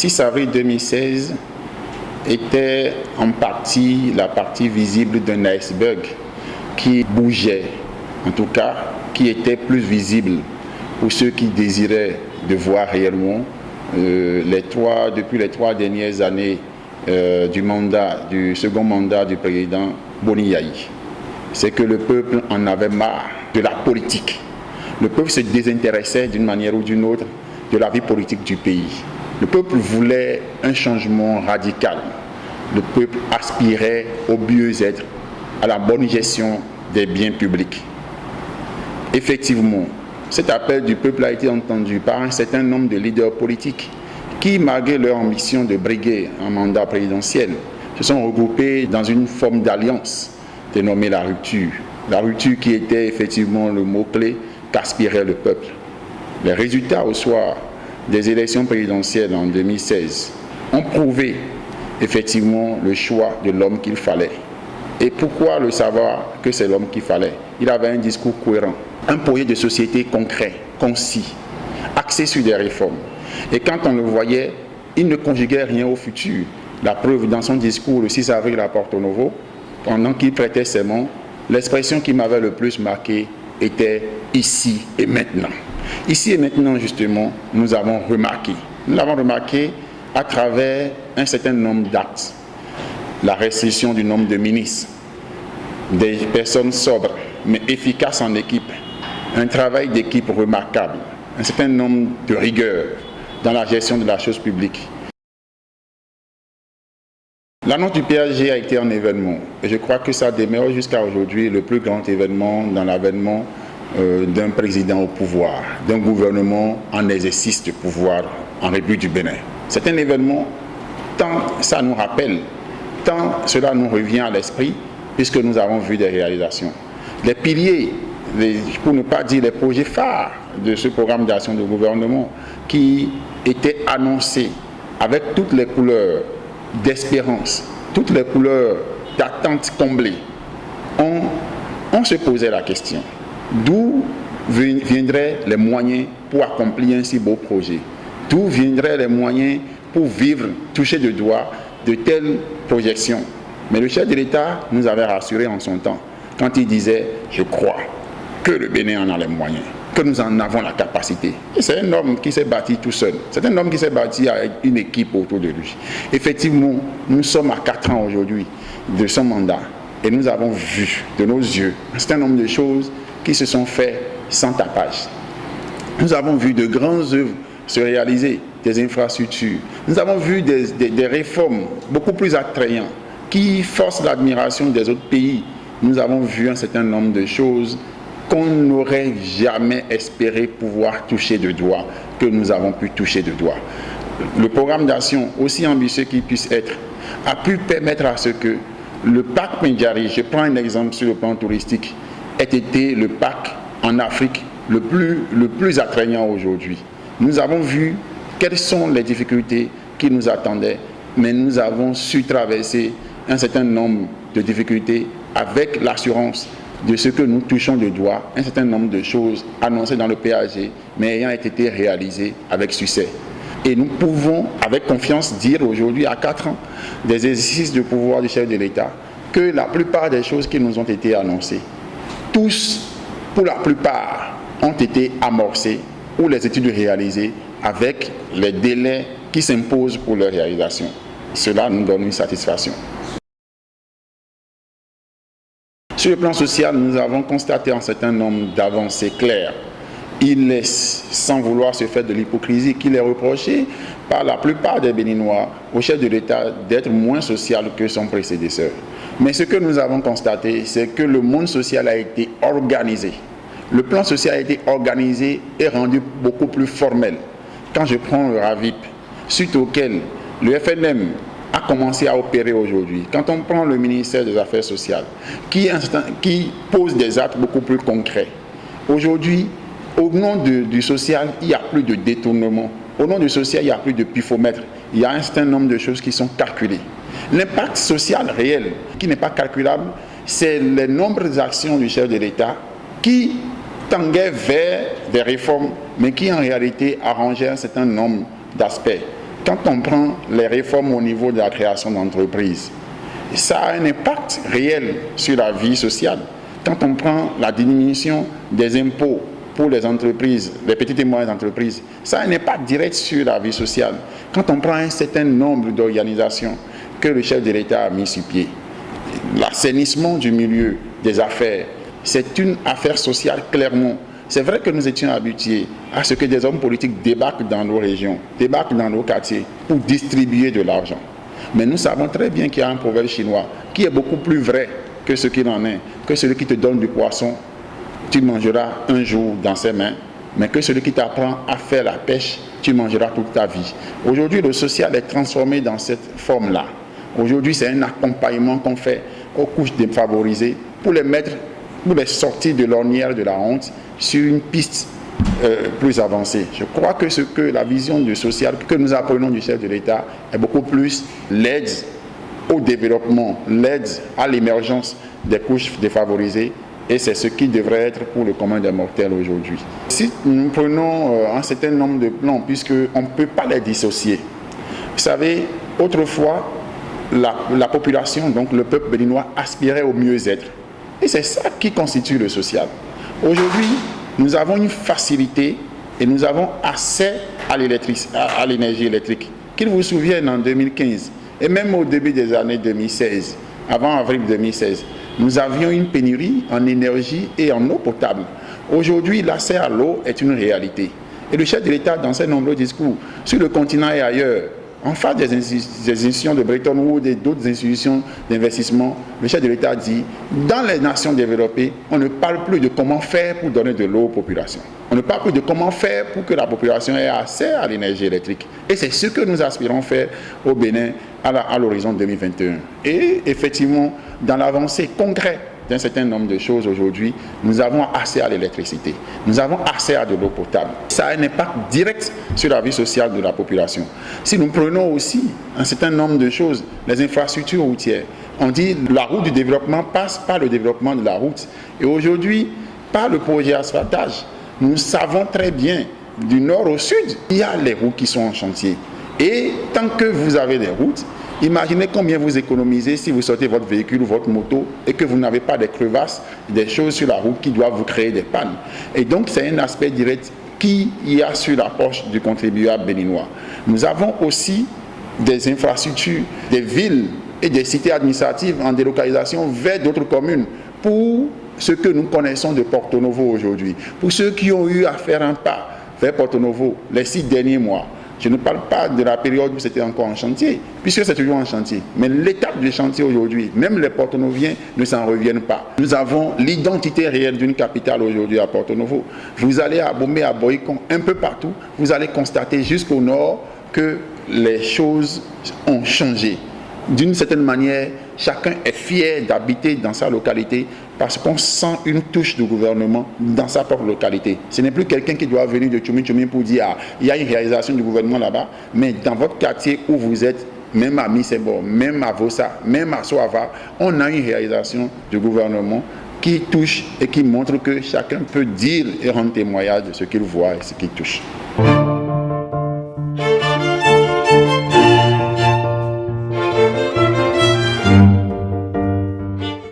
6 avril 2016 était en partie la partie visible d'un iceberg qui bougeait, en tout cas qui était plus visible pour ceux qui désiraient de voir réellement depuis les 3 dernières années du second mandat du président Boni Yayi. C'est que le peuple en avait marre de la politique. Le peuple se désintéressait d'une manière ou d'une autre de la vie politique du pays. Le peuple voulait un changement radical. Le peuple aspirait au mieux-être, à la bonne gestion des biens publics. Effectivement, cet appel du peuple a été entendu par un certain nombre de leaders politiques qui, malgré leur ambition de briguer un mandat présidentiel, se sont regroupés dans une forme d'alliance dénommée la rupture. La rupture qui était effectivement le mot-clé qu'aspirait le peuple. Les résultats au soir des élections présidentielles en 2016 ont prouvé effectivement le choix de l'homme qu'il fallait. Et pourquoi le savoir que c'est l'homme qu'il fallait? Il avait un discours cohérent, un projet de société concret, concis, axé sur des réformes. Et quand on le voyait, il ne conjuguait rien au futur. La preuve, dans son discours le 6 avril à Porto Novo, pendant qu'il prêtait serment, l'expression qui m'avait le plus marqué était « ici et maintenant ». Ici et maintenant, justement, nous l'avons remarqué à travers un certain nombre d'actes. La restriction du nombre de ministres, des personnes sobres mais efficaces en équipe, un travail d'équipe remarquable, un certain nombre de rigueur dans la gestion de la chose publique. L'annonce du PAG a été un événement et je crois que ça demeure jusqu'à aujourd'hui le plus grand événement dans l'avènement d'un président au pouvoir, d'un gouvernement en exercice de pouvoir en République du Bénin. C'est un événement, tant ça nous rappelle, tant cela nous revient à l'esprit, puisque nous avons vu des réalisations. Les piliers, pour ne pas dire les projets phares de ce programme d'action de gouvernement qui était annoncé avec toutes les couleurs d'espérance, toutes les couleurs d'attente comblée, on se posait la question. D'où viendraient les moyens pour accomplir un si beau projet? D'où viendraient les moyens pour vivre, toucher de doigt de telles projections? Mais le chef de l'État nous avait rassurés en son temps, quand il disait « Je crois que le Bénin en a les moyens, que nous en avons la capacité ». Et c'est un homme qui s'est bâti tout seul. C'est un homme qui s'est bâti avec une équipe autour de lui. Effectivement, nous sommes à 4 ans aujourd'hui de son mandat et nous avons vu de nos yeux un certain nombre de choses qui se sont faites sans tapage. Nous avons vu de grandes œuvres se réaliser, des infrastructures. Nous avons vu des réformes beaucoup plus attrayantes qui forcent l'admiration des autres pays. Nous avons vu un certain nombre de choses qu'on n'aurait jamais espéré pouvoir toucher de doigt, que nous avons pu toucher de doigt. Le programme d'action, aussi ambitieux qu'il puisse être, a pu permettre à ce que le parc Pendjari, je prends un exemple sur le plan touristique, ait été le parc en Afrique le plus attrayant aujourd'hui. Nous avons vu quelles sont les difficultés qui nous attendaient, mais nous avons su traverser un certain nombre de difficultés avec l'assurance de ce que nous touchons de doigt, un certain nombre de choses annoncées dans le PAG, mais ayant été réalisées avec succès. Et nous pouvons, avec confiance, dire aujourd'hui, à 4 ans des exercices de pouvoir du chef de l'État, que la plupart des choses qui nous ont été annoncées, tous, pour la plupart, ont été amorcées ou les études réalisées avec les délais qui s'imposent pour leur réalisation. Cela nous donne une satisfaction. Sur le plan social, nous avons constaté un certain nombre d'avancées claires. Il est, sans vouloir se faire de l'hypocrisie, qu'il est reproché par la plupart des Béninois au chef de l'État d'être moins social que son prédécesseur. Mais ce que nous avons constaté, c'est que le monde social a été organisé. Le plan social a été organisé et rendu beaucoup plus formel. Quand je prends le RAVIP, suite auquel le FNM a commencé à opérer aujourd'hui, quand on prend le ministère des Affaires sociales, qui pose des actes beaucoup plus concrets, aujourd'hui, au nom du social, il n'y a plus de détournement. Au nom du social, il n'y a plus de pifomètre. Il y a un certain nombre de choses qui sont calculées. L'impact social réel, qui n'est pas calculable, c'est les nombreuses actions du chef de l'État qui tanguaient vers des réformes, mais qui en réalité arrangeaient un certain nombre d'aspects. Quand on prend les réformes au niveau de la création d'entreprises, ça a un impact réel sur la vie sociale. Quand on prend la diminution des impôts pour les entreprises, les petites et moyennes entreprises, ça a un impact direct sur la vie sociale. Quand on prend un certain nombre d'organisations que le chef de l'État a mis sur pied, l'assainissement du milieu des affaires, c'est une affaire sociale clairement. C'est vrai que nous étions habitués à ce que des hommes politiques débarquent dans nos régions, débarquent dans nos quartiers pour distribuer de l'argent. Mais nous savons très bien qu'il y a un proverbe chinois qui est beaucoup plus vrai que ce qu'il en est, que celui qui te donne du poisson, tu mangeras un jour dans ses mains, mais que celui qui t'apprend à faire la pêche, tu mangeras toute ta vie. Aujourd'hui, le social est transformé dans cette forme-là. Aujourd'hui, c'est un accompagnement qu'on fait aux couches défavorisées pour les mettre, pour les sortir de l'ornière de la honte sur une piste plus avancée. Je crois que ce que la vision du social que nous apprenons du chef de l'État est beaucoup plus l'aide au développement, l'aide à l'émergence des couches défavorisées, et c'est ce qui devrait être pour le commun des mortels aujourd'hui. Si nous prenons un certain nombre de plans, puisqu'on ne peut pas les dissocier. Vous savez, autrefois, la population, donc le peuple béninois, aspirait au mieux-être. Et c'est ça qui constitue le social. Aujourd'hui, nous avons une facilité et nous avons accès à l'énergie électrique. Qu'ils vous souviennent, en 2015 et même au début des années 2016, avant avril 2016, nous avions une pénurie en énergie et en eau potable. Aujourd'hui, l'accès à l'eau est une réalité. Et le chef de l'État, dans ses nombreux discours, sur le continent et ailleurs, en face des institutions de Bretton Woods et d'autres institutions d'investissement, le chef de l'État dit, dans les nations développées, on ne parle plus de comment faire pour donner de l'eau aux populations. On ne parle plus de comment faire pour que la population ait accès à l'énergie électrique. Et c'est ce que nous aspirons faire au Bénin à l'horizon 2021. Et effectivement, dans l'avancée concrète d'un certain nombre de choses aujourd'hui, nous avons accès à l'électricité, nous avons accès à de l'eau potable. Ça a un impact direct sur la vie sociale de la population. Si nous prenons aussi un certain nombre de choses, les infrastructures routières, on dit que la route du développement passe par le développement de la route. Et aujourd'hui, par le projet asphaltage, nous savons très bien, du nord au sud, il y a les routes qui sont en chantier. Et tant que vous avez des routes, imaginez combien vous économisez si vous sortez votre véhicule ou votre moto et que vous n'avez pas des crevasses, des choses sur la route qui doivent vous créer des pannes. Et donc, c'est un aspect direct qui y a sur la poche du contribuable béninois. Nous avons aussi des infrastructures, des villes et des cités administratives en délocalisation vers d'autres communes pour ce que nous connaissons de Porto Novo aujourd'hui. Pour ceux qui ont eu à faire un pas vers Porto Novo les 6 derniers mois, je ne parle pas de la période où c'était encore en chantier, puisque c'est toujours en chantier. Mais l'étape du chantier aujourd'hui, même les Porto-Noviens ne s'en reviennent pas. Nous avons l'identité réelle d'une capitale aujourd'hui à Porto Novo. Vous allez à Bomé, à Boïcon, un peu partout, vous allez constater jusqu'au nord que les choses ont changé. D'une certaine manière, chacun est fier d'habiter dans sa localité parce qu'on sent une touche du gouvernement dans sa propre localité. Ce n'est plus quelqu'un qui doit venir de Tchoumi pour dire ah, il y a une réalisation du gouvernement là-bas, mais dans votre quartier où vous êtes, même à Missebo, même à Vossa, même à Soava, on a une réalisation du gouvernement qui touche et qui montre que chacun peut dire et rendre témoignage de ce qu'il voit et ce qu'il touche.